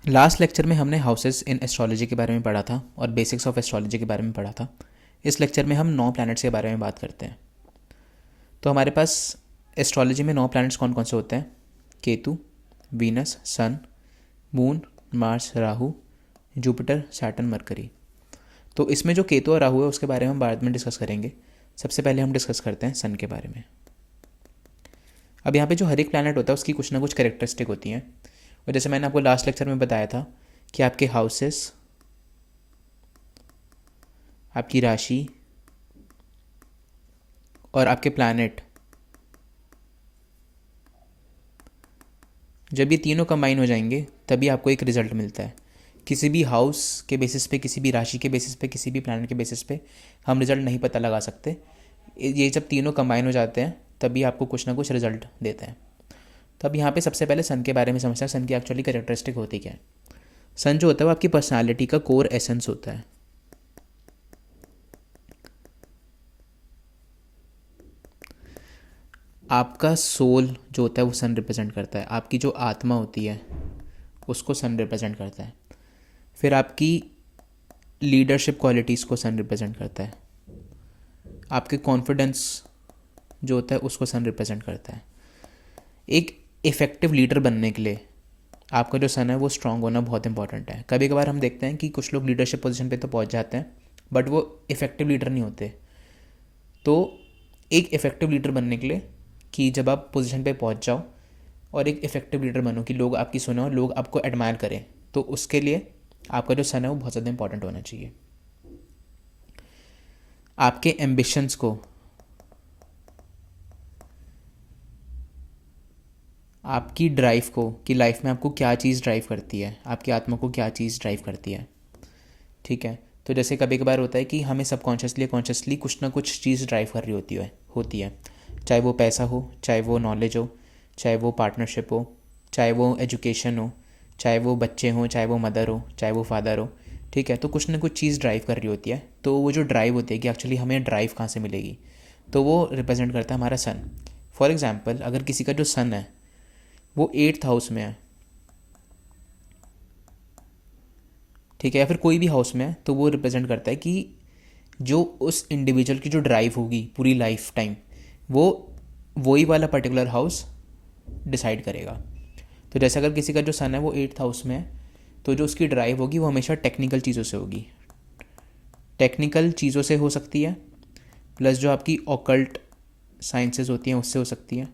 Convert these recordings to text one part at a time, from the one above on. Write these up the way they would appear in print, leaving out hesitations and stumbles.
Last lecture में हमने houses in astrology के बारे में पढ़ा था और बेसिक्स ऑफ एस्ट्रोलॉजी के बारे में पढ़ा था। इस लेक्चर में हम 9 प्लैनेट्स के बारे में बात करते हैं। तो हमारे पास एस्ट्रोलॉजी में 9 प्लैनेट्स कौन कौन से होते हैं? Ketu, Venus, Sun, Moon, Mars, Rahu, Jupiter, Saturn, Mercury. तो इसमें जो केतु और राहु है उसके बारे में हम बाद में डिस्कस करेंगे। सबसे पहले हम डिस्कस करते हैं सन के बारे में। अब यहाँ पे जो हर एक प्लैनेट होता है उसकी कुछ ना कुछ कैरेक्टरिस्टिक होती हैं। और जैसे मैंने आपको लास्ट लेक्चर में बताया था कि आपके हाउसेस, आपकी राशि और आपके प्लैनेट, जब ये तीनों कंबाइन हो जाएंगे तभी आपको एक रिजल्ट मिलता है। किसी भी हाउस के बेसिस पे, किसी भी राशि के बेसिस पे, किसी भी प्लैनेट के बेसिस पे हम रिजल्ट नहीं पता लगा सकते। ये जब तीनों कंबाइन हो जाते हैं तभी आपको कुछ ना कुछ रिजल्ट देते हैं। तो अब यहाँ पे सबसे पहले सन के बारे में समझते हैं। सन की एक्चुअली कैरेक्टरिस्टिक होती क्या है? सन जो होता है वो आपकी पर्सनालिटी का कोर एसेंस होता है। आपका सोल जो होता है वो सन रिप्रेजेंट करता है। आपकी जो आत्मा होती है उसको सन रिप्रेजेंट करता है। फिर आपकी लीडरशिप क्वालिटीज़ को सन रिप्रेजेंट करता है। आपके कॉन्फिडेंस जो होता है उसको सन रिप्रेजेंट करता है। एक इफ़ेक्टिव लीडर बनने के लिए आपका जो सन है वो स्ट्रांग होना बहुत इंपॉर्टेंट है। कभी कभार हम देखते हैं कि कुछ लोग लीडरशिप पोजीशन पे तो पहुंच जाते हैं बट वो इफ़ेक्टिव लीडर नहीं होते। तो एक इफ़ेक्टिव लीडर बनने के लिए कि जब आप पोजीशन पे पहुंच जाओ और एक इफ़ेक्टिव लीडर बनो कि लोग आपकी सुने और लोग आपको एडमायर करें, तो उसके लिए आपका जो सन है वो बहुत ज़्यादा इंपॉर्टेंट होना चाहिए। आपके एम्बिशंस को, आपकी ड्राइव को, कि लाइफ में आपको क्या चीज़ ड्राइव करती है, आपकी आत्मा को क्या चीज़ ड्राइव करती है। ठीक है, तो जैसे कभी कभार होता है कि हमें सबकॉन्शियसली कॉन्शियसली कुछ ना कुछ चीज़ ड्राइव कर रही होती है। चाहे वो पैसा हो, चाहे वो नॉलेज हो, चाहे वो पार्टनरशिप हो, चाहे वो एजुकेशन हो, चाहे वो बच्चे हों, चाहे वो मदर हो, चाहे वो फादर हो। ठीक है, तो कुछ ना कुछ चीज़ ड्राइव कर रही होती है। तो वो जो ड्राइव होती है कि एक्चुअली हमें ड्राइव कहाँ से मिलेगी, तो वो रिप्रेजेंट करता है हमारा सन। फॉर एग्ज़ाम्पल, अगर किसी का जो सन है वो 8th हाउस में है, ठीक है, या फिर कोई भी हाउस में है, तो वो रिप्रेजेंट करता है कि जो उस इंडिविजुअल की जो ड्राइव होगी पूरी लाइफ टाइम, वो वही वाला पर्टिकुलर हाउस डिसाइड करेगा। तो जैसे अगर किसी का जो सन है वो 8th हाउस में है, तो जो उसकी ड्राइव होगी वो हमेशा टेक्निकल चीज़ों से होगी। टेक्निकल चीज़ों से हो सकती है, प्लस जो आपकी ऑकल्ट साइंसेज होती हैं उससे हो सकती है,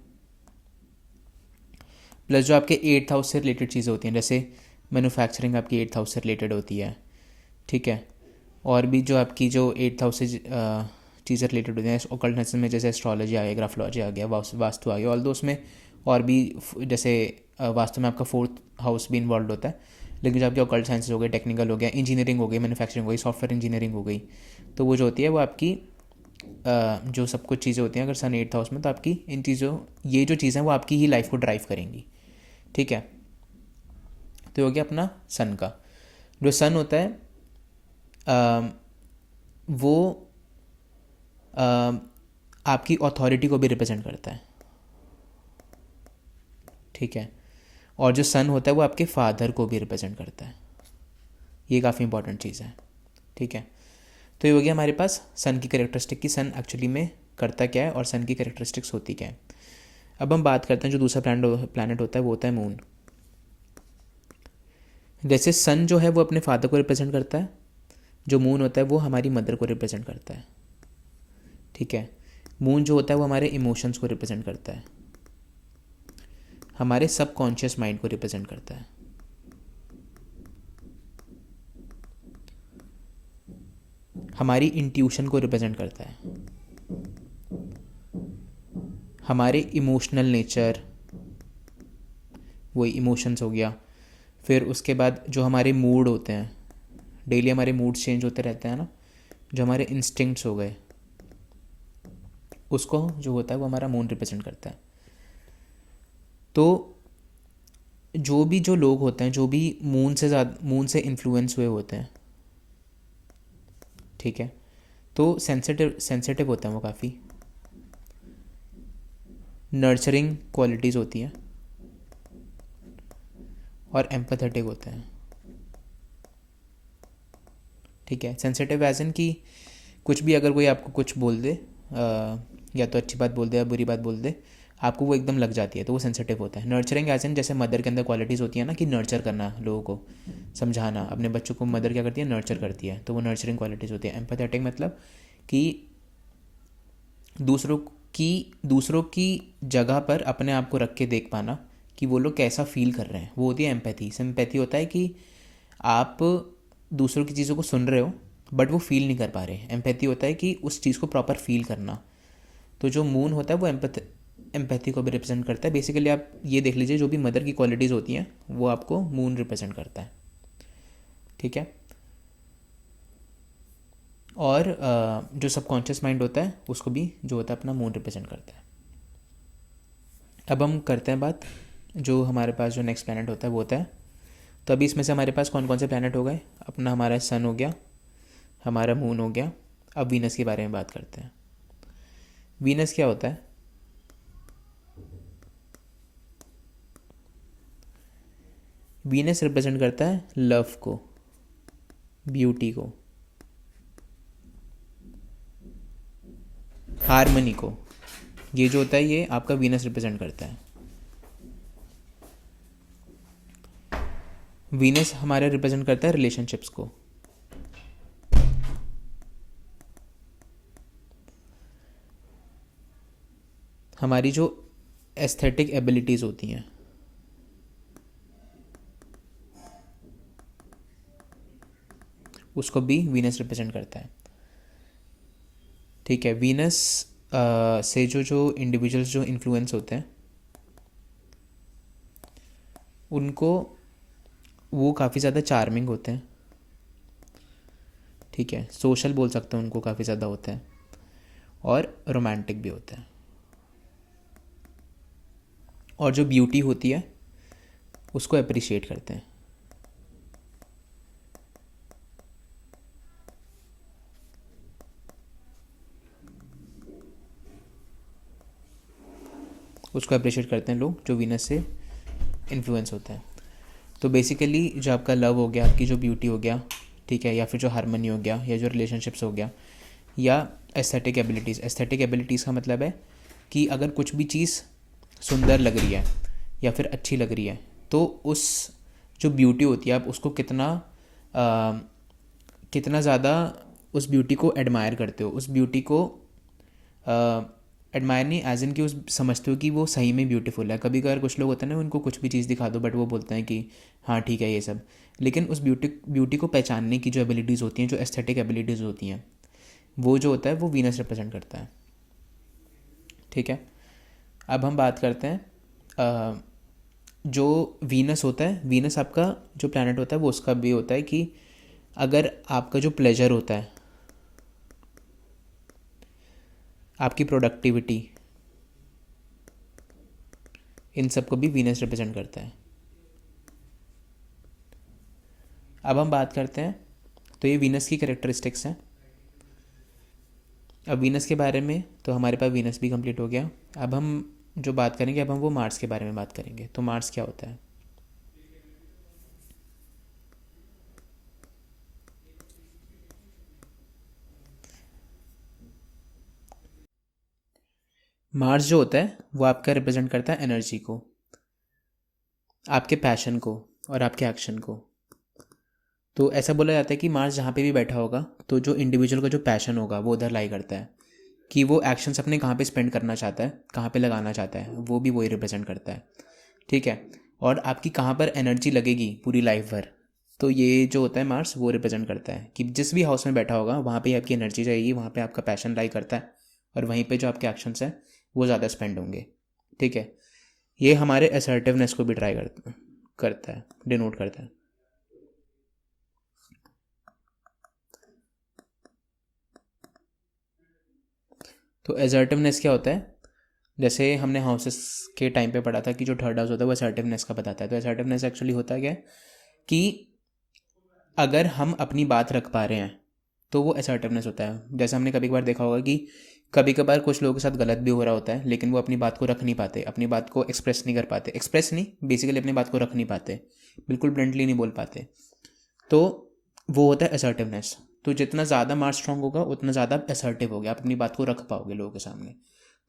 प्लस जो आपके 8th हाउस से रिलेटेड चीज़ें होती हैं, जैसे मैन्युफैक्चरिंग आपकी 8th हाउस से रिलेटेड होती है। ठीक है, और भी जो आपकी जो 8th हाउस से चीज़ें रिलेटेड होती हैं ओकल्टनेस में, जैसे एस्ट्रोलॉजी आ गया, ग्राफोलॉजी आ गया, वास्तु आ गया। ऑल दो उसमें और भी जैसे वास्तु में आपका 4th हाउस भी इन्वॉल्व होता है। लेकिन जो आपके ऑकल्ट साइंसेज हो गए, टेक्निकल हो गया, इंजीनियरिंग हो गई, मैन्युफैक्चरिंग हो गई, सॉफ्टवेयर इंजीनियरिंग हो गई, तो वो जो होती है वो आपकी जो सब कुछ चीज़ें होती हैं अगर सन 8th हाउस में, तो आपकी इन चीज़ों, ये जो चीज़ें हैं वो आपकी ही लाइफ को ड्राइव करेंगी। ठीक है, तो हो गया अपना सन का। जो सन होता है वो आपकी अथॉरिटी को भी रिप्रेजेंट करता है। ठीक है, और जो सन होता है वो आपके फादर को भी रिप्रेजेंट करता है। ये काफ़ी इंपॉर्टेंट चीज़ है। ठीक है, तो ये हो गया हमारे पास सन की कैरेक्टरिस्टिक की सन एक्चुअली में करता क्या है और सन की कैरेक्टरिस्टिक्स होती क्या है। अब हम बात करते हैं जो दूसरा प्लैनेट होता है वो होता है मून। जैसे सन जो है वो अपने फादर को रिप्रेजेंट करता है, जो मून होता है वो हमारी मदर को रिप्रेजेंट करता है। ठीक है, मून जो होता है वो हमारे इमोशंस को रिप्रेजेंट करता है, हमारे सबकॉन्शियस माइंड को रिप्रेजेंट करता है। हमारी इंट्यूशन को रिप्रेजेंट करता है, हमारे इमोशनल नेचर, वही इमोशंस हो गया। फिर उसके बाद जो हमारे मूड होते हैं, डेली हमारे मूड्स चेंज होते रहते हैं ना, जो हमारे इंस्टिंक्ट्स हो गए, उसको जो होता है वो हमारा मून रिप्रेजेंट करता है। तो जो लोग होते हैं जो भी मून से इन्फ्लुएंस हुए होते हैं, ठीक है, तो सेंसिटिव होते हैं वो, काफ़ी नर्चरिंग क्वालिटीज़ होती हैं और एम्पैथेटिक होते हैं। ठीक है। सेंसिटिव एज इन कि कुछ भी अगर कोई आपको कुछ बोल दे, या तो अच्छी बात बोल दे या बुरी बात बोल दे, आपको वो एकदम लग जाती है, तो वो सेंसिटिव होता है। नर्चरिंग एज इन जैसे मदर के अंदर क्वालिटीज़ होती है ना, कि नर्चर करना, लोगों को समझाना, अपने बच्चों को मदर क्या करती है, नर्चर करती है, तो वो नर्चरिंग क्वालिटीज़ होती है। एम्पैथेटिक मतलब कि दूसरों की जगह पर अपने आप को रख के देख पाना कि वो लोग कैसा फील कर रहे हैं, वो होती है एम्पैथी। सिंपैथी होता है कि आप दूसरों की चीज़ों को सुन रहे हो बट वो फील नहीं कर पा रहे। एम्पैथी होता है कि उस चीज़ को प्रॉपर फील करना। तो जो मून होता है वो एम्पैथी को भी रिप्रेजेंट करता है। बेसिकली आप ये देख लीजिए, जो भी मदर की क्वालिटीज़ होती हैं वो आपको मून रिप्रेजेंट करता है, ठीक है। और जो सबकॉन्शियस माइंड होता है उसको भी जो होता है अपना मून रिप्रेजेंट करता है। अब हम करते हैं बात, जो हमारे पास जो नेक्स्ट प्लैनेट होता है वो होता है, तो अभी इसमें से हमारे पास कौन कौन से प्लैनेट हो गए, अपना हमारा सन हो गया, हमारा मून हो गया। अब वीनस के बारे में बात करते हैं। वीनस क्या होता है? वीनस रिप्रेजेंट करता है लव को, ब्यूटी को, हार्मनी को। ये जो होता है ये आपका वीनस रिप्रेजेंट करता है। वीनस हमारा रिप्रेजेंट करता है रिलेशनशिप्स को। हमारी जो एस्थेटिक एबिलिटीज़ होती हैं, उसको भी वीनस रिप्रेजेंट करता है, ठीक है। वीनस से जो इंडिविजुअल्स जो इन्फ्लुएंस होते हैं उनको, वो काफ़ी ज़्यादा चार्मिंग होते हैं, ठीक है। सोशल बोल सकते हैं उनको, काफ़ी ज़्यादा होते हैं, और रोमांटिक भी होते हैं। और जो ब्यूटी होती है उसको अप्रिशिएट करते हैं। उसको अप्रिशिएट करते हैं लोग जो वीनस से इन्फ्लुएंस होते हैं। तो बेसिकली जो आपका लव हो गया, आपकी जो ब्यूटी हो गया, ठीक है, या फिर जो हारमनी हो गया, या जो रिलेशनशिप्स हो गया, या एस्थेटिक एबिलिटीज़। एस्थेटिक एबिलिटीज़ का मतलब है कि अगर कुछ भी चीज़ सुंदर लग रही है या फिर अच्छी लग रही है, तो उस जो ब्यूटी होती है आप उसको कितना ज़्यादा उस ब्यूटी को एडमायर करते हो। उस ब्यूटी को एडमायर नहीं एज इन कि उस समझते हो कि वो सही में ब्यूटीफुल है। कभी कभार कुछ लोग होते हैं ना, उनको कुछ भी चीज़ दिखा दो बट वो बोलते हैं कि हाँ ठीक है ये सब, लेकिन उस ब्यूटी को पहचानने की जो एबिलिटीज़ होती हैं, जो एस्थेटिक एबिलिटीज़ होती हैं, वो जो होता है वो वीनस रिप्रेजेंट करता है, ठीक है। अब हम बात करते हैं जो वीनस होता है। वीनस आपका जो प्लैनेट होता है वो उसका भी होता है कि अगर आपका जो प्लेजर होता है, आपकी प्रोडक्टिविटी, इन सब को भी वीनस रिप्रेजेंट करता है। अब हम बात करते हैं, तो ये वीनस की कैरेक्टरिस्टिक्स हैं। अब वीनस के बारे में तो हमारे पास वीनस भी कंप्लीट हो गया। अब हम जो बात करेंगे, अब हम वो मार्स के बारे में बात करेंगे। तो मार्स क्या होता है? मार्स जो होता है वो आपका रिप्रेजेंट करता है एनर्जी को, आपके पैशन को और आपके एक्शन को। तो ऐसा बोला जाता है कि मार्स जहाँ पे भी बैठा होगा तो जो इंडिविजुअल का जो पैशन होगा वो उधर लाई करता है, कि वो एक्शंस अपने कहाँ पे स्पेंड करना चाहता है, कहाँ पे लगाना चाहता है, वो भी वही रिप्रेजेंट करता है, ठीक है। और आपकी कहाँ पर एनर्जी लगेगी पूरी लाइफ भर, तो ये जो होता है मार्स वो रिप्रेजेंट करता है कि जिस भी हाउस में बैठा होगा वहाँ पे आपकी एनर्जी जाएगी, वहाँ पे आपका पैशन लाई करता है, और वहीं पे जो आपके एक्शंस हैं वो ज़्यादा स्पेंड होंगे, ठीक है। ये हमारे असर्टिवनेस को भी ट्राई करता है, डिनोट करता है। तो असर्टिवनेस क्या होता है? जैसे हमने हाउसेस के टाइम पे पढ़ा था कि जो थर्ड हाउस होता है वो असर्टिवनेस का बताता है। तो असर्टिवनेस एक्चुअली होता है क्या कि अगर हम अपनी बात रख पा रहे हैं तो वो असर्टिवनेस होता है। जैसे हमने कभी कभार देखा होगा कि कभी कभार कुछ लोगों के साथ गलत भी हो रहा होता है, लेकिन वो अपनी बात को रख नहीं पाते, अपनी बात को एक्सप्रेस नहीं कर पाते, एक्सप्रेस नहीं बेसिकली अपनी बात को रख नहीं पाते, बिल्कुल ब्लंटली नहीं बोल पाते, तो वो होता है असर्टिवनेस। तो जितना ज़्यादा मार्स स्ट्रांग होगा उतना ज़्यादा आप असर्टिव होगे, आप अपनी बात को रख पाओगे लोगों के सामने,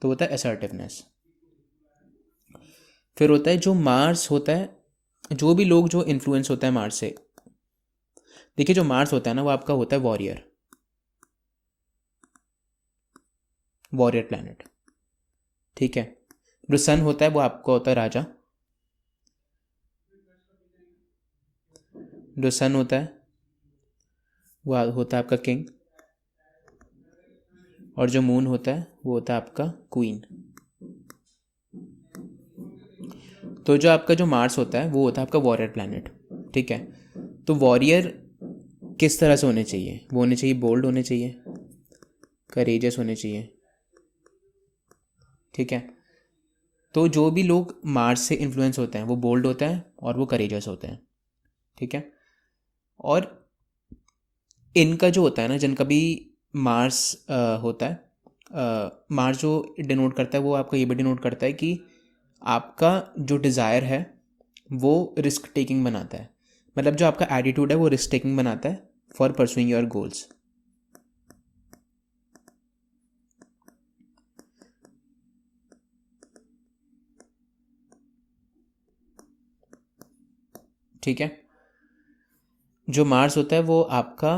तो होता है असर्टिवनेस। फिर होता है जो मार्स होता है, जो भी लोग जो इन्फ्लुएंस होता है मार्स से, देखिए जो मार्स होता है ना वो आपका होता है वॉरियर, वॉरियर प्लैनेट, ठीक है। जो सन होता है वो आपका होता है राजा, जो सन होता है वो होता है आपका किंग, और जो मून होता है वो होता है आपका क्वीन। तो जो आपका जो मार्स होता है वो होता है आपका वॉरियर प्लैनेट, ठीक है। तो वॉरियर किस तरह से होने चाहिए? वो होने चाहिए बोल्ड होने चाहिए, करेजियस होने चाहिए, ठीक है। तो जो भी लोग मार्स से इन्फ्लुएंस होते हैं वो बोल्ड होते हैं और वो करेजियस होते हैं, ठीक है। और इनका जो होता है ना, जिनका भी मार्स होता है, मार्स जो डिनोट करता है वो आपका ये भी डिनोट करता है कि आपका जो डिज़ायर है वो रिस्क टेकिंग बनाता है, मतलब जो आपका एटीट्यूड है वो रिस्क टेकिंग बनाता है फॉर परसुइंग योर गोल्स। ठीक है। जो मार्स होता है वो आपका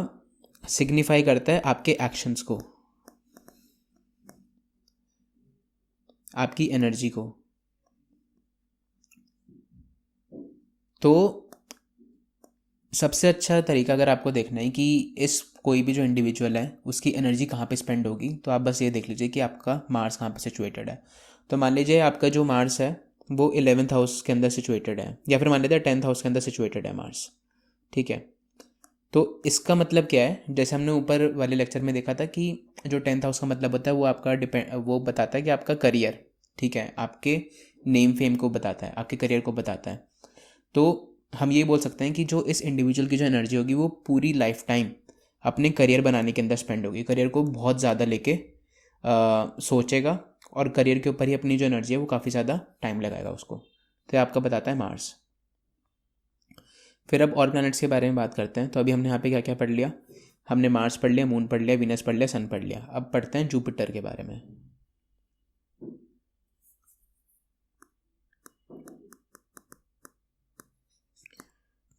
सिग्निफाई करता है आपके एक्शंस को, आपकी एनर्जी को। तो सबसे अच्छा तरीका अगर आपको देखना है कि इस कोई भी जो इंडिविजुअल है उसकी एनर्जी कहाँ पे स्पेंड होगी, तो आप बस ये देख लीजिए कि आपका मार्स कहाँ पे सिचुएटेड है। तो मान लीजिए आपका जो मार्स है वो 11th हाउस के अंदर सिचुएटेड है, या फिर मान लीजिए 10th हाउस के अंदर सिचुएटेड है मार्स, ठीक है। तो इसका मतलब क्या है, जैसे हमने ऊपर वाले लेक्चर में देखा था कि जो 10th हाउस का मतलब होता है वो आपका वो बताता है कि आपका करियर, ठीक है, आपके नेम फेम को बताता है, आपके करियर को बताता है। तो हम ये बोल सकते हैं कि जो इस इंडिविजुअल की जो एनर्जी होगी वो पूरी लाइफ टाइम अपने करियर बनाने के अंदर स्पेंड होगी, करियर को बहुत ज़्यादा लेके सोचेगा और करियर के ऊपर ही अपनी जो एनर्जी है वो काफ़ी ज़्यादा टाइम लगाएगा उसको। तो ये आपका बताता है मार्स। फिर अब और प्लैनेट्स के बारे में बात करते हैं। तो अभी हमने यहाँ पे क्या क्या पढ़ लिया, हमने मार्स पढ़ लिया, मून पढ़ लिया, वीनस पढ़ लिया, सन पढ़ लिया। अब पढ़ते हैं जुपिटर के बारे में।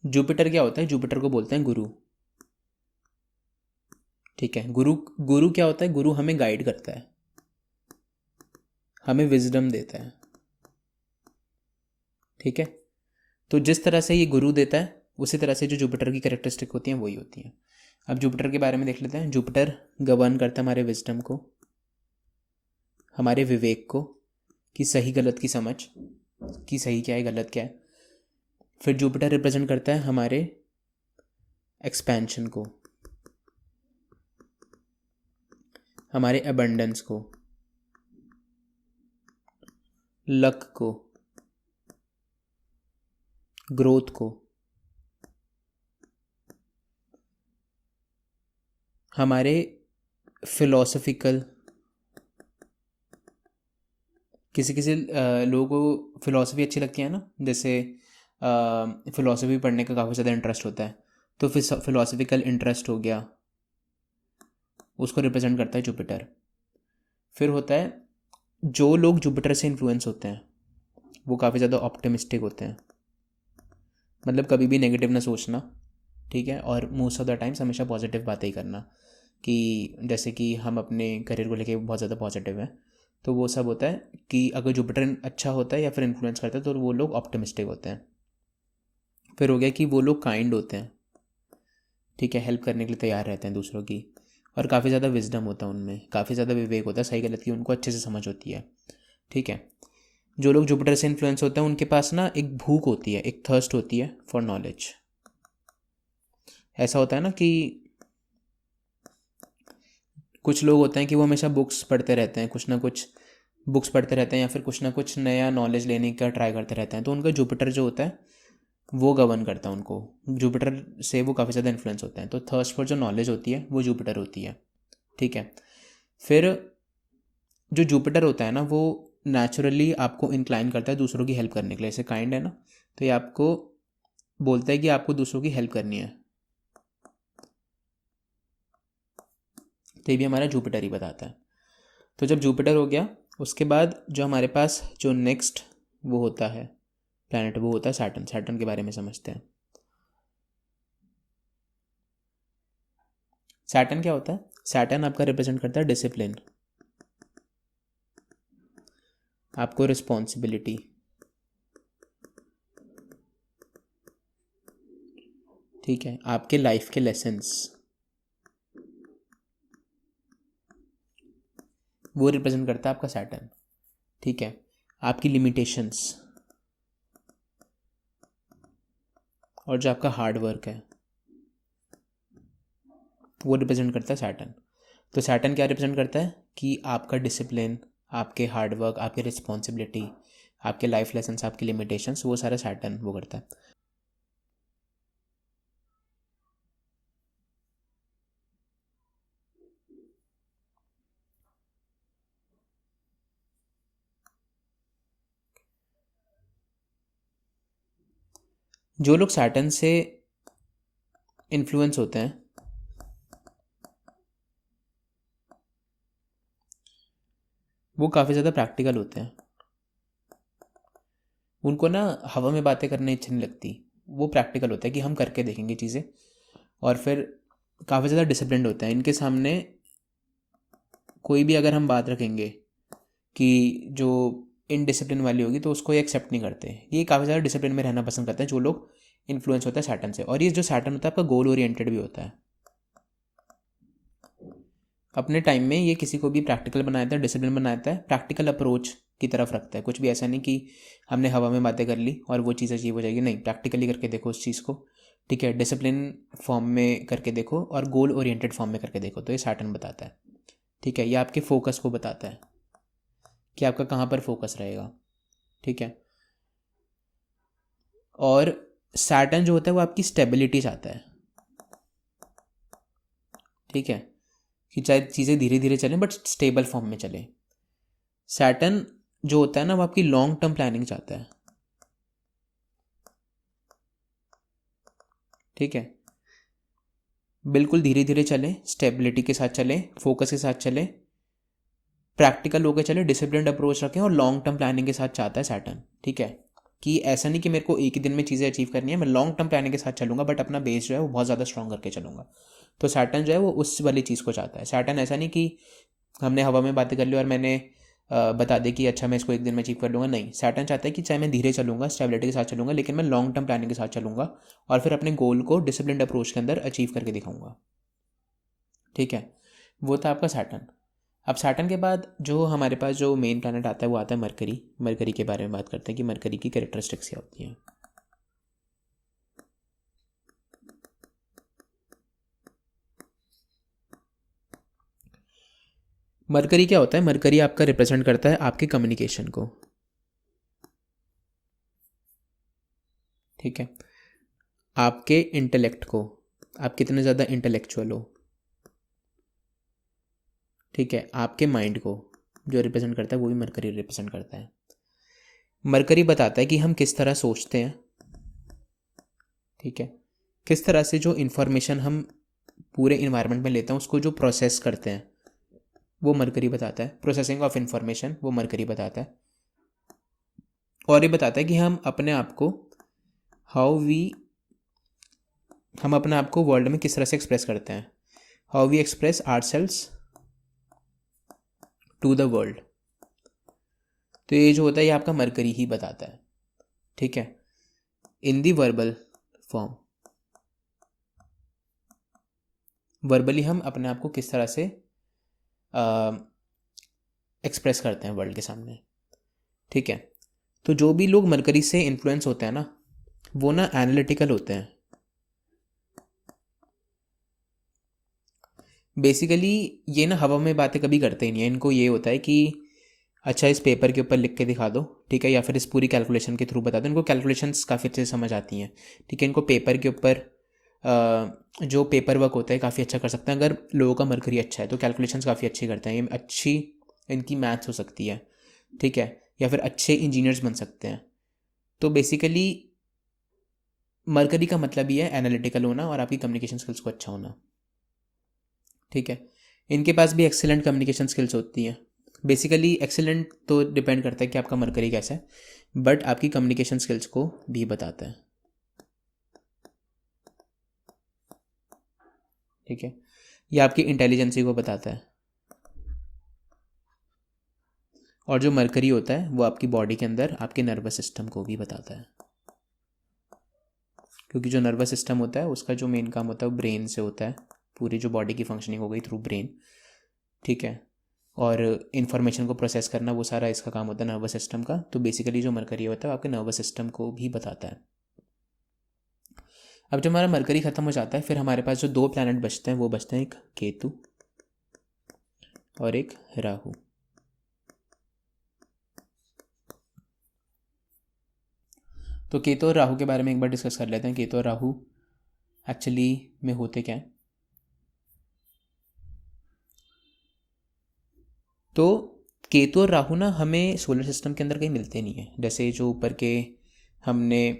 जुपिटर क्या होता है? जुपिटर को बोलते हैं गुरु, ठीक है। गुरु, गुरु क्या होता है? गुरु हमें गाइड करता है, हमें विजडम देता है, ठीक है। तो जिस तरह से ये गुरु देता है उसी तरह से जो जुपिटर की कैरेक्टरिस्टिक होती हैं वही होती हैं। अब जुपिटर के बारे में देख लेते हैं। जुपिटर गवर्न करता है हमारे विजडम को, हमारे विवेक को, कि सही गलत की समझ, कि सही क्या है गलत क्या है। फिर जुपिटर रिप्रेजेंट करता है हमारे एक्सपेंशन को, हमारे अबंडेंस को, लक को, ग्रोथ को, हमारे फिलोसफिकल, किसी किसी लोगों को फिलोसफी अच्छी लगती है ना, जैसे फिलोसफी पढ़ने का काफ़ी ज़्यादा इंटरेस्ट होता है, तो फिलोसफिकल इंटरेस्ट हो गया, उसको रिप्रेजेंट करता है जुपिटर। फिर होता है जो लोग जुपिटर से इन्फ्लुएंस होते हैं वो काफ़ी ज़्यादा ऑप्टिमिस्टिक होते हैं, मतलब कभी भी नेगेटिव ना सोचना, ठीक है। और मोस्ट ऑफ द टाइम्स हमेशा पॉजिटिव बातें ही करना, कि जैसे कि हम अपने करियर को लेके बहुत ज़्यादा पॉजिटिव हैं, तो वो सब होता है कि अगर जुपिटर अच्छा होता है या फिर इन्फ्लुएंस करता है तो वो लोग ऑप्टिमिस्टिक होते हैं। फिर हो गया कि वो लोग काइंड होते हैं, ठीक है, हेल्प करने के लिए तैयार रहते हैं दूसरों की, और काफ़ी ज़्यादा विजडम होता है उनमें, काफ़ी ज़्यादा विवेक होता है, सही गलत की उनको अच्छे से समझ होती है, ठीक है। जो लोग जुपिटर से इन्फ्लुएंस होते हैं उनके पास ना एक भूख होती है, एक थर्स्ट होती है फॉर नॉलेज। ऐसा होता है ना कि कुछ लोग होते हैं कि वो हमेशा बुक्स पढ़ते रहते हैं, कुछ ना कुछ बुक्स पढ़ते रहते हैं, या फिर कुछ ना कुछ नया नॉलेज लेने का ट्राई करते रहते हैं, तो उनका जुपिटर जो होता है वो गवर्न करता है उनको, जुपिटर से वो काफ़ी ज़्यादा इन्फ्लुएंस होते हैं। तो थर्स्ट फॉर जो नॉलेज होती है वो जुपिटर होती है, ठीक है। फिर जो जुपिटर होता है ना वो नेचुरली आपको इंक्लाइन करता है दूसरों की हेल्प करने के लिए, जैसे काइंड है ना, तो ये आपको बोलता है कि आपको दूसरों की हेल्प करनी है, तो ये भी हमारा जुपिटर ही बताता है। तो जब जुपिटर हो गया, उसके बाद जो हमारे पास जो नेक्स्ट वो होता है प्लैनेट, वो होता है सैटर्न। सैटर्न के बारे में समझते हैं। सैटर्न क्या होता है? सैटर्न आपका रिप्रेजेंट करता है डिसिप्लिन, आपको रिस्पॉन्सिबिलिटी, ठीक है, आपके लाइफ के लेसन्स, वो रिप्रेजेंट करता है आपका सैटर्न। ठीक है, आपकी लिमिटेशंस और जो आपका हार्ड वर्क है वो रिप्रेजेंट करता है सैटर्न। तो सैटर्न क्या रिप्रेजेंट करता है कि आपका डिसिप्लिन, आपके हार्ड वर्क, आपकी रिस्पॉन्सिबिलिटी, आपके लाइफ लेसन्स, आपकी लिमिटेशंस, वो सारा सैटर्न वो करता है। जो लोग सैटर्न से इन्फ्लुएंस होते हैं वो काफ़ी ज़्यादा प्रैक्टिकल होते हैं। उनको ना हवा में बातें करने अच्छी नहीं लगती, वो प्रैक्टिकल होता है कि हम करके देखेंगे चीज़ें। और फिर काफ़ी ज़्यादा डिसिप्लिन्ड होता है। इनके सामने कोई भी अगर हम बात रखेंगे कि जो इनडिसिप्लिन वाली होगी तो उसको ये एक्सेप्ट नहीं करते। ये काफ़ी ज़्यादा डिसिप्लिन में रहना पसंद करते हैं जो लोग इन्फ्लुएंस होता है सैटर्न से। और ये जो सैटर्न होता है आपका गोल ओरिएंटेड भी होता है। अपने टाइम में ये किसी को भी प्रैक्टिकल बनाता है, डिसिप्लिन बनाता है, प्रैक्टिकल अप्रोच की तरफ रखता है। कुछ भी ऐसा नहीं कि हमने हवा में बातें कर ली और वो चीज़ अचीव हो जाएगी, नहीं, प्रैक्टिकली करके देखो उस चीज़ को। ठीक है, डिसिप्लिन फॉर्म में करके देखो और गोल ओरिएंटेड फॉर्म में करके देखो, तो ये सैटर्न बताता है। ठीक है, ये आपके फोकस को बताता है कि आपका कहाँ पर फोकस रहेगा। ठीक है, और सैटर्न जो होता है वो आपकी स्टेबिलिटी चाहता है। ठीक है, कि चाहे चीज़ें धीरे धीरे चलें बट स्टेबल फॉर्म में चलें। सैटर्न जो होता है ना वो आपकी लॉन्ग टर्म प्लानिंग चाहता है। ठीक है, बिल्कुल धीरे धीरे चलें, स्टेबिलिटी के साथ चलें, फोकस के साथ चलें, प्रैक्टिकल होकर चले, डिसिप्लिन्ड अप्रोच रखें और लॉन्ग टर्म प्लानिंग के साथ चाहता है सैटर्न। ठीक है, कि ऐसा नहीं कि मेरे को एक ही दिन में चीज़ें अचीव करनी है, मैं लॉन्ग टर्म प्लानिंग के साथ चलूंगा बट अपना बेस जो है वो बहुत ज़्यादा स्ट्रॉन्ग करके चलूंगा। तो सैटर्न जो है वो उस वाली चीज़ को चाहता है। सैटर्न ऐसा नहीं कि हमने हवा में बातें कर ली और मैंने बता दे कि अच्छा मैं इसको एक दिन में अचीव कर लूँगा, नहीं। सैटर्न चाहता है कि चाहे मैं धीरे चलूँगा, स्टेबिलिटी के साथ चलूँगा, लेकिन मैं लॉन्ग टर्म प्लानिंग के साथ चलूँगा और फिर अपने गोल को डिसिप्लिन्ड अप्रोच के अंदर अचीव करके दिखाऊँगा। ठीक है, वो था आपका सैटर्न। अब सैटर्न के बाद जो हमारे पास जो मेन प्लैनेट आता है वो आता है मरकरी। मरकरी के बारे में बात करते हैं कि मरकरी की कैरेक्टरिस्टिक्स क्या होती हैं। मरकरी क्या होता है? मरकरी आपका रिप्रेजेंट करता है आपके कम्युनिकेशन को। ठीक है, आपके इंटेलेक्ट को, आप कितने ज़्यादा इंटेलेक्चुअल हो। ठीक है, आपके माइंड को जो रिप्रेजेंट करता है वो भी मरकरी रिप्रेजेंट करता है। मरकरी बताता है कि हम किस तरह सोचते हैं। ठीक है, किस तरह से जो इन्फॉर्मेशन हम पूरे इन्वायरमेंट में लेते हैं उसको जो प्रोसेस करते हैं वो मरकरी बताता है। प्रोसेसिंग ऑफ इंफॉर्मेशन वो मरकरी बताता है। और ये बताता है कि हम अपने आप को हम अपने आप को वर्ल्ड में किस तरह से एक्सप्रेस करते हैं। How we express ourselves to the world. तो ये जो होता है ये आपका मरकरी ही बताता है। ठीक है, इन दी वर्बल फॉर्म, वर्बली हम अपने आप को किस तरह से एक्सप्रेस करते हैं वर्ल्ड के सामने। ठीक है, तो जो भी लोग मरकरी से इन्फ्लुएंस होते हैं ना वो ना एनालिटिकल होते हैं। बेसिकली ये ना हवा में बातें कभी करते ही नहीं है। इनको ये होता है कि अच्छा इस पेपर के ऊपर लिख के दिखा दो, ठीक है, या फिर इस पूरी कैलकुलेशन के थ्रू बता दो। इनको कैलकुलेशंस काफ़ी अच्छे से समझ आती हैं। ठीक है, इनको पेपर के ऊपर जो पेपर वर्क होता है काफ़ी अच्छा कर सकते हैं। अगर लोगों का मरकरी अच्छा है तो कैलकुलेशंस काफ़ी अच्छी करते हैं। ये अच्छी इनकी मैथ्स हो सकती है। ठीक है, या फिर अच्छे इंजीनियर्स बन सकते हैं। तो बेसिकली मरकरी का मतलब ही है एनालिटिकल होना और आपकी कम्युनिकेशन स्किल्स को अच्छा होना। ठीक है, इनके पास भी एक्सेलेंट कम्युनिकेशन स्किल्स होती हैं। बेसिकली एक्सेलेंट तो डिपेंड करता है कि आपका मरकरी कैसा है, बट आपकी कम्युनिकेशन स्किल्स को भी बताता है। ठीक है, ये आपकी इंटेलिजेंसी को बताता है। और जो मरकरी होता है वो आपकी बॉडी के अंदर आपके नर्वस सिस्टम को भी बताता है, क्योंकि जो नर्वस सिस्टम होता है उसका जो मेन काम होता है वो ब्रेन से होता है। पूरी जो बॉडी की फंक्शनिंग हो गई थ्रू ब्रेन। ठीक है, और इन्फॉर्मेशन को प्रोसेस करना वो सारा इसका काम होता है नर्वस सिस्टम का। तो बेसिकली जो मरकरी होता है आपके नर्वस सिस्टम को भी बताता है। अब जब हमारा मरकरी ख़त्म हो जाता है, फिर हमारे पास जो दो प्लैनेट बचते हैं वो बचते हैं, एक केतु और एक राहु। तो केतु और राहु के बारे में एक बार डिस्कस कर लेते हैं। केतु और राहु एक्चुअली में होते क्या हैं। तो केतु और राहु ना हमें सोलर सिस्टम के अंदर कहीं मिलते नहीं हैं। जैसे जो ऊपर के हमने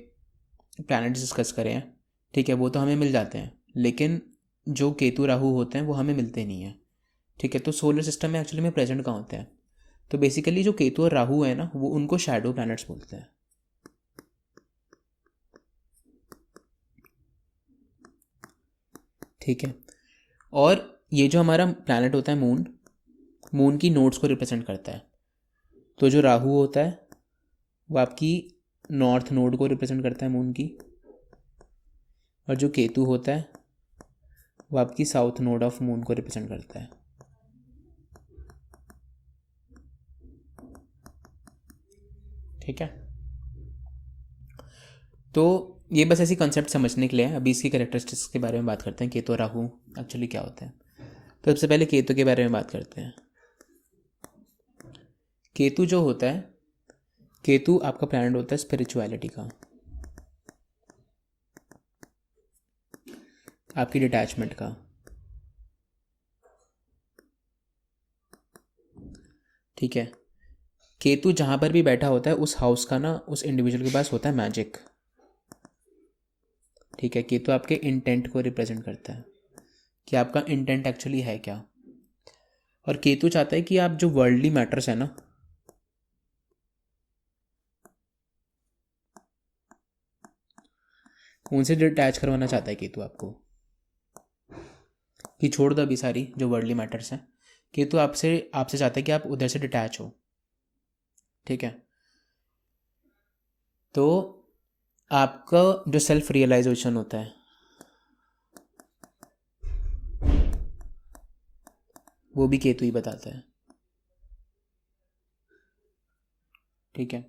प्लैनेट डिस्कस करे हैं, ठीक है, वो तो हमें मिल जाते हैं, लेकिन जो केतु राहु होते हैं वो हमें मिलते नहीं हैं। ठीक है, तो सोलर सिस्टम में एक्चुअली में प्रेजेंट कहाँ होते हैं। तो बेसिकली जो केतु और राहु है ना, वो उनको शैडो प्लैनेट्स बोलते हैं। ठीक है, और ये जो हमारा प्लैनेट होता है मून, मून की नोड्स को रिप्रेजेंट करता है। तो जो राहु होता है वो आपकी नॉर्थ नोड को रिप्रेजेंट करता है मून की, और जो केतु होता है वो आपकी साउथ नोड ऑफ मून को रिप्रेजेंट करता है। ठीक है, तो ये बस ऐसी कॉन्सेप्ट समझने के लिए है। अभी इसकी कैरेक्टरिस्टिक्स के बारे में बात करते हैं, केतु और राहु एक्चुअली क्या होता है। तो सबसे पहले केतु के बारे में बात करते हैं। केतु जो होता है, केतु आपका प्लैनेट होता है स्पिरिचुअलिटी का, आपकी डिटैचमेंट का। ठीक है, केतु जहाँ पर भी बैठा होता है उस हाउस का ना, उस इंडिविजुअल के पास होता है मैजिक। ठीक है, केतु आपके इंटेंट को रिप्रेजेंट करता है कि आपका इंटेंट एक्चुअली है क्या। और केतु चाहता है कि आप जो वर्ल्डली मैटर्स है ना, उनसे डिटैच करवाना चाहता है केतु आपको, कि छोड़ दो अभी सारी जो वर्ल्डली मैटर्स हैं। केतु आपसे आपसे चाहता है कि आप उधर से डिटैच हो। ठीक है, तो आपका जो सेल्फ रियलाइजेशन होता है वो भी केतु ही बताता है। ठीक है,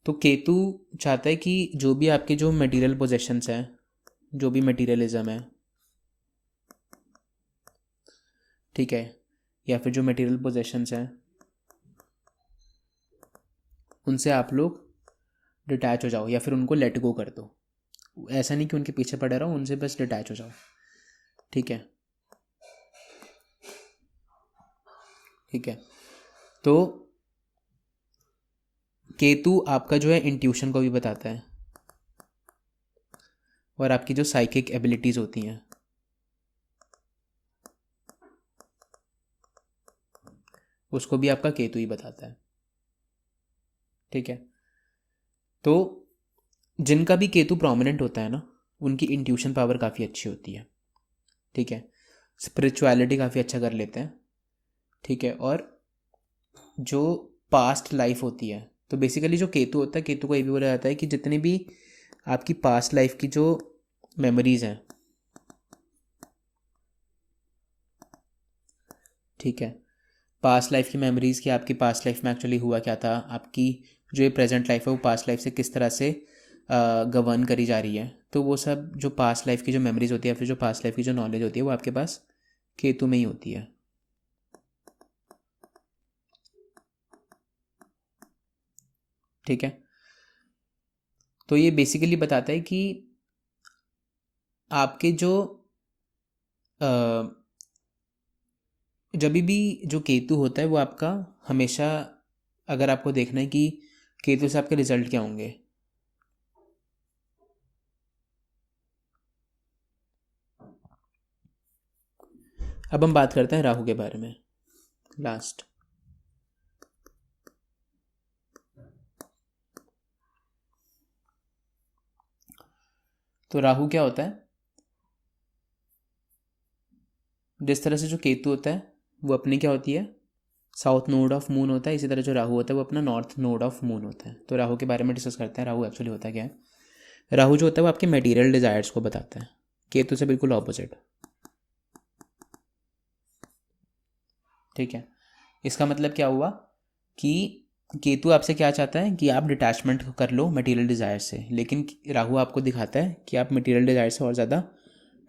तो केतु चाहता है कि जो भी आपके जो मटेरियल पोजेशंस हैं, जो भी मटेरियलिज्म है, ठीक है, या फिर जो मटेरियल पोजेशंस हैं उनसे आप लोग डिटैच हो जाओ, या फिर उनको लेट गो कर दो। ऐसा नहीं कि उनके पीछे पड़े रहो, उनसे बस डिटैच हो जाओ। ठीक है, ठीक है, तो केतु आपका जो है इंट्यूशन को भी बताता है, और आपकी जो साइकिक एबिलिटीज़ होती हैं उसको भी आपका केतु ही बताता है। ठीक है, तो जिनका भी केतु प्रोमिनेंट होता है ना, उनकी इंट्यूशन पावर काफ़ी अच्छी होती है। ठीक है, स्पिरिचुअलिटी काफ़ी अच्छा कर लेते हैं। ठीक है, और जो पास्ट लाइफ होती है, तो बेसिकली जो केतु होता है, केतु को ये भी बोला जाता है कि जितनी भी आपकी पास्ट लाइफ की जो मेमोरीज हैं, ठीक है, पास्ट लाइफ की मेमोरीज की आपकी पास्ट लाइफ में एक्चुअली हुआ क्या था, आपकी जो ये प्रेजेंट लाइफ है वो पास्ट लाइफ से किस तरह से गवर्न करी जा रही है, तो वो सब जो पास्ट लाइफ की जो मेमोरीज होती है, फिर जो पास्ट लाइफ की जो नॉलेज होती है वो आपके पास केतु में ही होती है। ठीक है, तो ये बेसिकली बताता है कि आपके जो जब भी जो केतु होता है वो आपका हमेशा, अगर आपको देखना है कि केतु से आपके रिजल्ट क्या होंगे, अब हम बात करते हैं राहु के बारे में लास्ट। तो राहु क्या होता है, जिस तरह से जो केतु होता है वो अपनी क्या होती है, साउथ नोड ऑफ मून होता है, इसी तरह जो राहु होता है वो अपना नॉर्थ नोड ऑफ मून होता है। तो राहु के बारे में डिस्कस करते हैं। राहु एक्चुअली होता क्या है। राहु जो होता है वो आपके मटेरियल डिजायर्स को बताता है, केतु से बिल्कुल ऑपोजिट। ठीक है, इसका मतलब क्या हुआ कि केतु आपसे क्या चाहता है कि आप डिटैचमेंट कर लो मटेरियल डिज़ायर से, लेकिन राहु आपको दिखाता है कि आप मटेरियल डिज़ायर से और ज़्यादा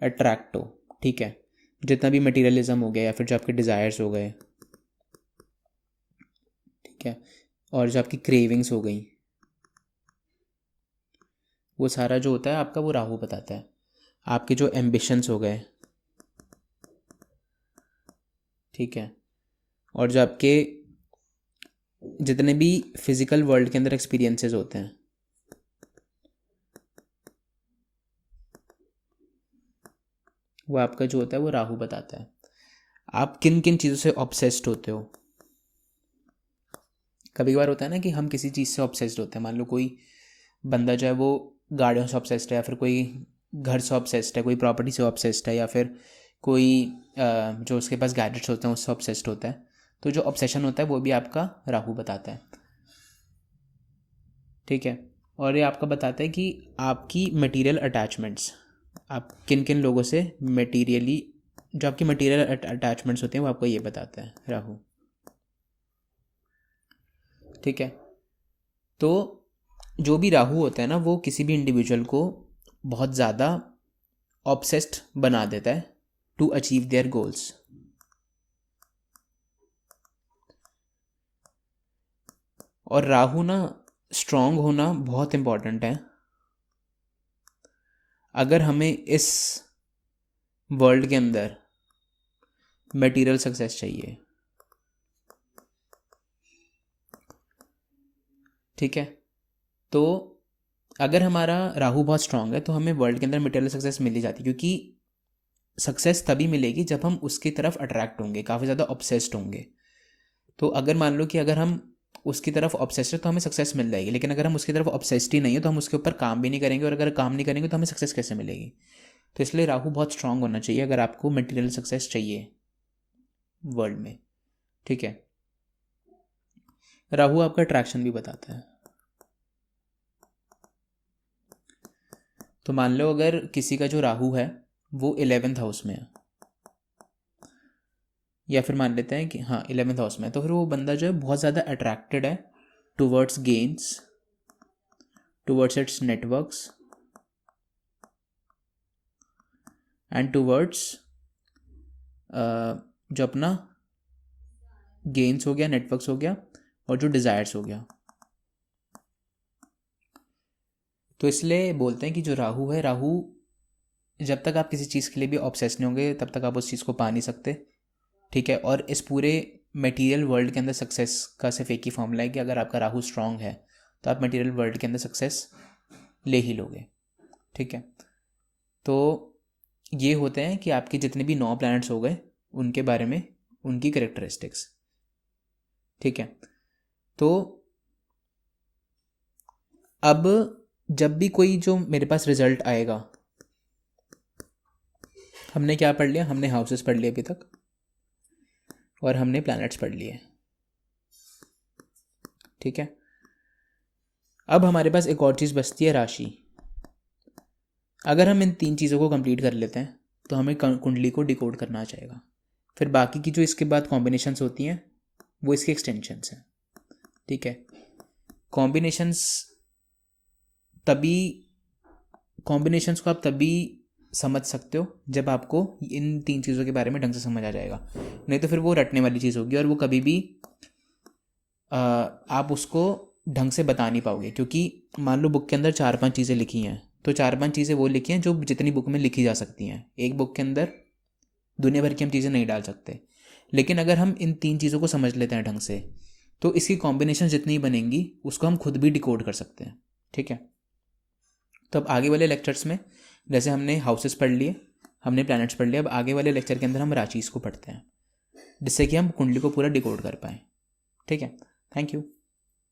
अट्रैक्ट हो। ठीक है, जितना भी मटेरियलिज्म हो गया या फिर जो आपके डिज़ायर्स हो गए, ठीक है, और जो आपकी क्रेविंग्स हो गई, वो सारा जो होता है आपका वो राहु बताता है। आपके जो एम्बिशंस हो गए, ठीक है, और जो आपके जितने भी फिजिकल वर्ल्ड के अंदर एक्सपीरियंसेस होते हैं, वो आपका जो होता है वो राहु बताता है। आप किन किन चीज़ों से ऑब्सेस्ड होते हो। कभी कभार होता है ना कि हम किसी चीज़ से ऑब्सेस्ड होते हैं। मान लो कोई बंदा जो है वो गाड़ियों से ऑब्सेस्ड है, या फिर कोई घर से ऑब्सेस्ड है, कोई प्रॉपर्टी से ऑब्सेस्ड है, या फिर कोई जो उसके पास गैजेट्स होते हैं उससे ऑब्सेस्ड होता है। तो जो ऑब्सेशन होता है वो भी आपका राहु बताता है। ठीक है, और ये आपका बताता है कि आपकी मटेरियल अटैचमेंट्स, आप किन किन लोगों से मटेरियली, जो आपकी मटेरियल अटैचमेंट्स होते हैं वो आपको ये बताता है राहु। ठीक है, तो जो भी राहु होता है ना वो किसी भी इंडिविजुअल को बहुत ज़्यादा ऑब्सेस्ड बना देता है टू अचीव देयर गोल्स। और राहु ना स्ट्रांग होना बहुत इम्पॉर्टेंट है अगर हमें इस वर्ल्ड के अंदर मटेरियल सक्सेस चाहिए। ठीक है, तो अगर हमारा राहु बहुत स्ट्रांग है तो हमें वर्ल्ड के अंदर मटेरियल सक्सेस मिल ही जाती है, क्योंकि सक्सेस तभी मिलेगी जब हम उसकी तरफ अट्रैक्ट होंगे, काफ़ी ज़्यादा ऑब्सेस्ड होंगे। तो अगर मान लो कि अगर हम उसकी तरफ ऑब्सेस्ड है तो हमें सक्सेस मिल जाएगी, लेकिन अगर हम उसकी तरफ ऑब्सेस्ड ही नहीं है तो हम उसके ऊपर काम भी नहीं करेंगे, और अगर काम नहीं करेंगे तो हमें सक्सेस कैसे मिलेगी। तो इसलिए राहु बहुत स्ट्रांग होना चाहिए अगर आपको मटेरियल सक्सेस चाहिए वर्ल्ड में। ठीक है, राहु आपका अट्रैक्शन भी बताता है। तो मान लो अगर किसी का जो राहु है वो 11th हाउस में है, या फिर मान लेते हैं कि हाँ 11th हाउस में है, तो फिर वो बंदा जो है बहुत ज़्यादा अट्रैक्टेड है towards gains, towards its networks and towards जो अपना गेन्स हो गया, नेटवर्क्स हो गया, और जो डिज़ायर्स हो गया। तो इसलिए बोलते हैं कि जो राहु है, राहु जब तक आप किसी चीज़ के लिए भी ऑब्सेस नहीं होंगे तब तक आप उस चीज़ को पा नहीं सकते। ठीक है, और इस पूरे मटेरियल वर्ल्ड के अंदर सक्सेस का सिर्फ एक ही फॉर्मूला है कि अगर आपका राहु स्ट्रांग है तो आप मटेरियल वर्ल्ड के अंदर सक्सेस ले ही लोगे। ठीक है, तो ये होते हैं कि आपके जितने भी 9 प्लैनेट्स हो गए उनके बारे में, उनकी कैरेक्टरिस्टिक्स। ठीक है, तो अब जब भी कोई जो मेरे पास रिजल्ट आएगा, हमने क्या पढ़ लिया, हमने हाउसेस पढ़ लिए अभी तक, और हमने प्लैनेट्स पढ़ लिए। ठीक है, अब हमारे पास एक और चीज़ बचती है, राशि। अगर हम इन 3 चीज़ों को कंप्लीट कर लेते हैं तो हमें कुंडली को डिकोड करना चाहेगा। फिर बाकी की जो इसके बाद कॉम्बिनेशंस होती हैं वो इसके एक्सटेंशंस हैं। ठीक है, कॉम्बिनेशंस को आप तभी समझ सकते हो जब आपको इन 3 चीज़ों के बारे में ढंग से समझ आ जाएगा, नहीं तो फिर वो रटने वाली चीज़ होगी और वो कभी भी आप उसको ढंग से बता नहीं पाओगे। क्योंकि मान लो बुक के अंदर 4-5 चीज़ें लिखी हैं, तो 4-5 चीज़ें वो लिखी हैं जो जितनी बुक में लिखी जा सकती हैं। एक बुक के अंदर दुनिया भर की हम चीज़ें नहीं डाल सकते, लेकिन अगर हम इन 3 चीज़ों को समझ लेते हैं ढंग से तो इसकी कॉम्बिनेशन जितनी बनेंगी उसको हम खुद भी डिकोड कर सकते हैं। ठीक है, तो अब आगे वाले लेक्चर्स में जैसे हमने हाउसेस पढ़ लिए, हमने प्लैनेट्स पढ़ लिया, अब आगे वाले लेक्चर के अंदर हम राशिज़ को पढ़ते हैं, जिससे कि हम कुंडली को पूरा डिकोड कर पाएँ। ठीक है, थैंक यू।